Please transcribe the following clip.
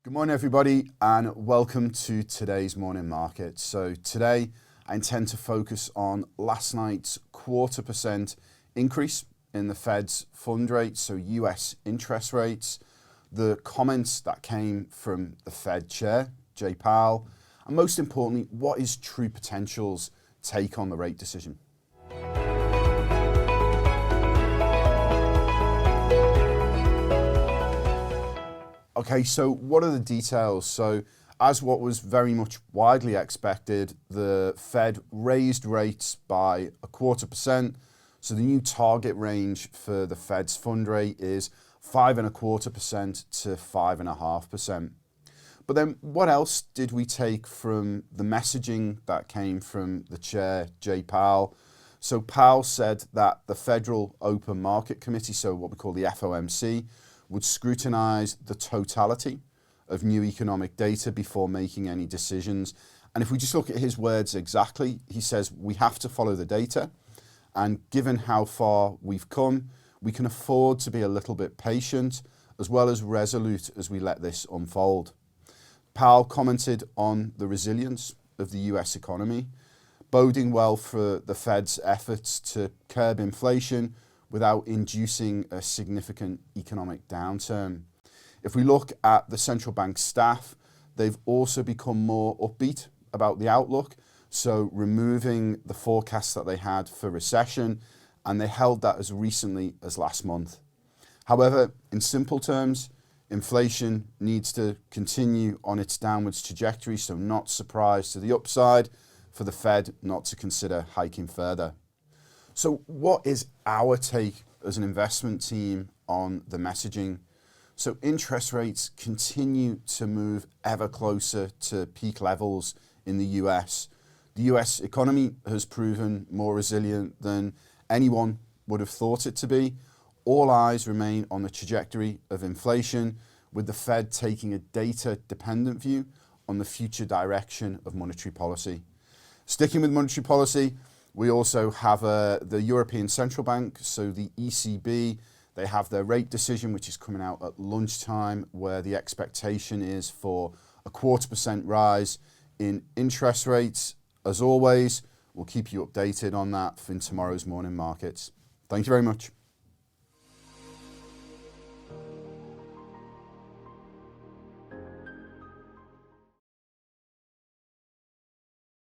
Good morning, everybody, and welcome to today's morning market. So today I intend to focus on last night's 0.25% increase in the Fed's fund rate, so US interest rates, the comments that came from the Fed chair, Jay Powell, and most importantly, what is True Potential's take on the rate decision. Okay, so what are the details? So as what was very much widely expected, the Fed raised rates by 0.25%. So the new target range for the Fed's fund rate is 5.25% to 5.5%. But then what else did we take from the messaging that came from the chair, Jay Powell? So Powell said that the Federal Open Market Committee, so what we call the FOMC, would scrutinize the totality of new economic data before making any decisions. And if we just look at his words exactly, he says we have to follow the data. And given how far we've come, we can afford to be a little bit patient as well as resolute as we let this unfold. Powell commented on the resilience of the US economy, boding well for the Fed's efforts to curb inflation without inducing a significant economic downturn. If we look at the central bank staff, they've also become more upbeat about the outlook, so removing the forecast that they had for recession, and they held that as recently as last month. However, in simple terms, inflation needs to continue on its downwards trajectory, so not surprised to the upside for the Fed not to consider hiking further. So what is our take as an investment team on the messaging? So interest rates continue to move ever closer to peak levels in the US. The US economy has proven more resilient than anyone would have thought it to be. All eyes remain on the trajectory of inflation, with the Fed taking a data-dependent view on the future direction of monetary policy. Sticking with monetary policy, we also have the European Central Bank, so the ECB. They have their rate decision, which is coming out at lunchtime, where the expectation is for a 0.25% rise in interest rates. As always, we'll keep you updated on that in tomorrow's morning markets. Thank you very much.